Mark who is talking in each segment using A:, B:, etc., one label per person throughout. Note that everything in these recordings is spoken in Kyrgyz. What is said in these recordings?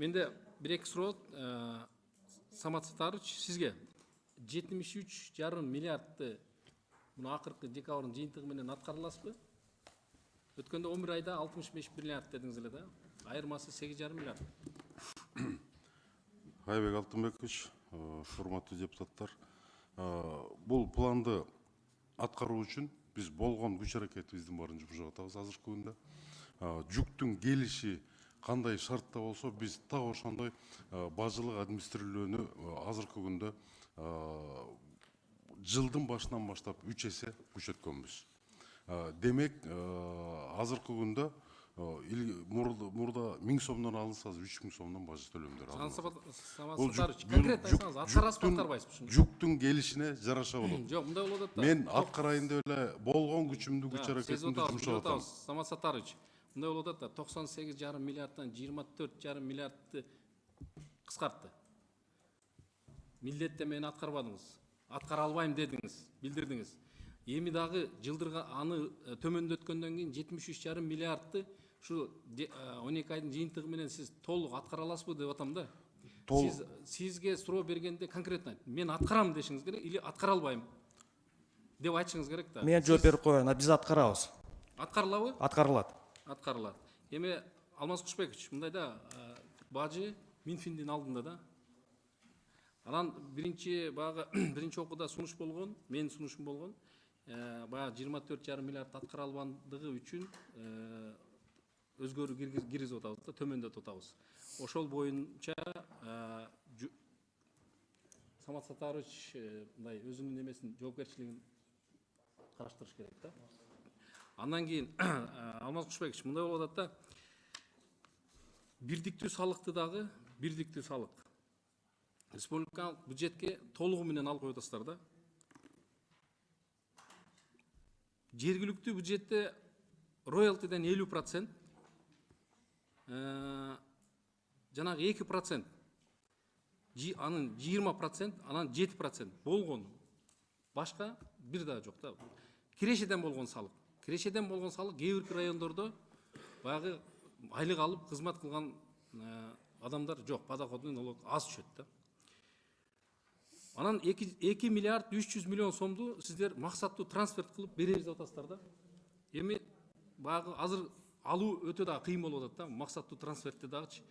A: менде bir эки суроо Самат Сатарович сизге 73,5 миллиардты мына акыркы декабрдын жыйынтыгы менен аткара аласызбы? Өткөндө 11 айда 65 миллиард дедиңиз эле да. Айырмасы 8,5 миллиард.
B: Айбек Алтынбекович, урматтуу депутаттар, бул планды аткаруу үчүн биз болгон күч аракетибиздин баарын жумшап атабыз азыркы күндө. Жүктүн келиши кандай шартта болсо биз так ошондой бажылык администрирование азыркы күндө жылдын башынан баштап 3 эсе күчөткөнбүз. Демек, азыркы күндө мурда 1000 сомдон алынса 3000 сомдон бажы төлөмдөр алынат.
A: Конкретно айтсаңыз, аткарасызбы, аткарбайсызбы?
B: Жүктүн келишине жараша болот.
A: Жок, мындай болот да.
B: Мен аткарайын деп эле болгон күчүмдү, күч аракетимди жумшап атам.
A: Самат Сатарович, мындай болот да, 98,5 миллиарддан 24,5 миллиардты кыскартты. Милдеттемени аткарбадыңыз. Аткара албайм дедиңиз, билдирдиңиз. Эми дагы жылдырга аны төмөндөткөндөн кийин 73,5 миллиардты şu 12 айдын жыйынтыгы менен сиз толук аткара аласызбы деп атам да. Сизге суроо бергенде конкретно мен аткарам дешиңиз керек или аткара албайм деп айтышыңыз керек да.
C: Мен жооп берип коеюн, биз аткарабыз.
A: Аткарылабы?
C: Аткарылат.
A: Аткарылат. Эми Алмаз Кушбекович, мындай да, бажы Минфиндин алдында да. Анан биринчи окууда сунуш болгон, менин сунушум болгон. Баягы 24,5 миллиард аткара албандыгы үчүн өзгөрүү киргизип атабыз да, төмөндөтүп атабыз. Ошол боюнча Самат Сатарович мындай өзүнүн эмесин, жоопкерчилигин караштырыш керек да. Андан кийин Алмаз Кушбекович, мындай болуп атат да. Бирдиктүү салыкты дагы, бирдиктүү салык. Республикалык бюджетке толугу менен алып коюп атасыздар да. Жергиликтүү бюджетте роялтиден 50%, жанагы 2%, анын 20%, анан 7% болгон. Башка бир да жок да. Кирешеден болгон салык. Кирешеден болгон салык кээ бир райондордо баягы айлык алып кызмат кылган адамдар жок, подоходный налог аз түшөт да. Анан 2 миллиард 300 миллион сомду сиздер максаттуу трансферт кылып беребиз деп атасыздар да. Эми баягы азыр алуу өтө да кыйын болуп атат да, максаттуу трансфертти дагычы.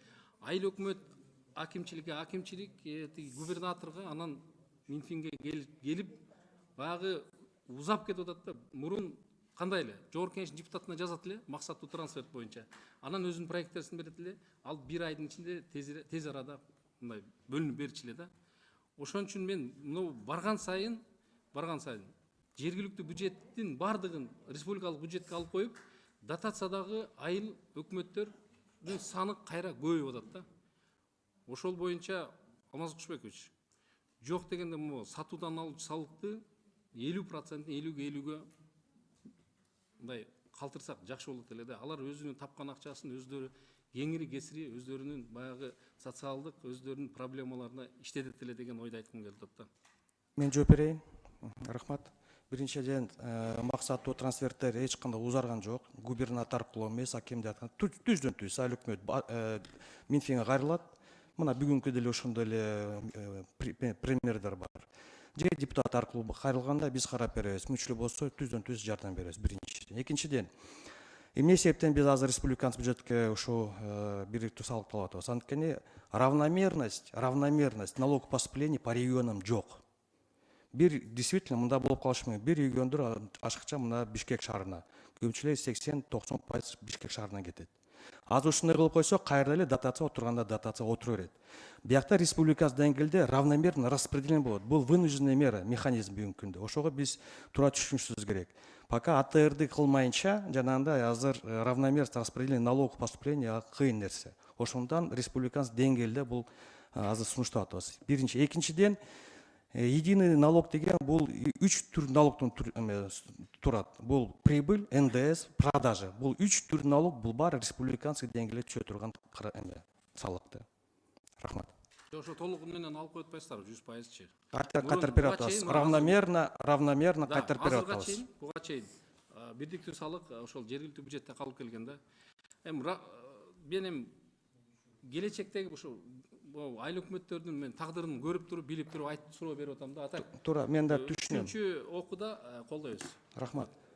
A: Айыл өкмөт акимчиликке акимчилик, губернаторго, анан Минфинге келип баягы узап кетип атат да. Мурун кандай эле жогорку кеңештин депутатына жазат эле максаттуу трансферт боюнча. Анан өзүнүн проекттерин берет эле, ал бир айдын ичинде тез арада мындай бөлүнүп берчү эле да. Ошон үчүн мен мына барган сайын жергиликтүү бюджеттин бардыгын республикалык бюджетке алып коюп, дотациядагы айыл өкмөттөрдүн саны кайра көбөйүп атат да. Ошол боюнча Алмаз Кушбекович, жок дегенде могу сатуудан алуучу салыкты 50%, 50-50-ге мындай калтырсак жакшы болот эле да. Алар өзүнүн тапкан акчасын өздөрү кеңири кесири өздөрүнүн баягы социалдык өздөрүнүн проблемаларына иштетет эле деген ойду айткым келип атат да.
C: Мен жооп берейин. Рахмат. Биринчиден максаттуу трансферттер эч кандай узарган жок. Губернатор аркылуу эмес, акимди айткан түздөн түз айыл өкмөт Минфинге кайрылат. Мына бүгүнкү деле ошондой эле премьерлер бар. Же депутат аркылуу кайрылганда биз карап беребиз. Мүчөлүү болсо түздөн түз жардам беребиз биринчиден. Экинчиден, эмне себептен биз азыр республикалык бюджетке ушул бирдиктүү салыкты алып атабыз? Анткени равномерность налог поступлений по регионам жок. Бир действительно мында болуп калышы мүмкүн. Бир региондор ашыкча мына Бишкек шаарына, көпчүлүк 80-90% Бишкек шаарына кетет. Азыр ушундай кылып койсо, кайра эле дотация отурганда дотация отура берет. Биякта республикалык деңгээлде равномерно распределение болот. Бул вынужденная мера, механизм бүгүнкү күндө. Ошого биз туура түшүнүшүбүз керек. Пока АТРды кылмайынча, жанагындай азыр равномерность распределения налогов поступления кыйын нерсе. Ошондон республикалык деңгээлде бул азыр сунуштап атабыз. Биринчи, экинчиден, единый налог деген бул 3 түр налогтон турат. Бул прибыль, НДС, продажа. Бул 3 түр налог, бул бар республиканский деңгээлде түшө турган салыкты. Рахмат.
A: Ошо толугу менен алып коюп атпайсыздарбы 100%-чы?
C: Кайтарып берип атабыз. Равномерно кайтарып берип атабыз.
A: Буга чейин бирдиктүү салык ошол жергиликтүү бюджетте калып келген да. Эми мен келечектеги ушу айыл өкмөттөрдүн мен тагдырын көрүп туруп билип туруп айтып суроо берип атам да атайын.
C: Туура, мен да түшүнөм.
A: Үчүнчү окууда колдойбуз.
C: Рахмат.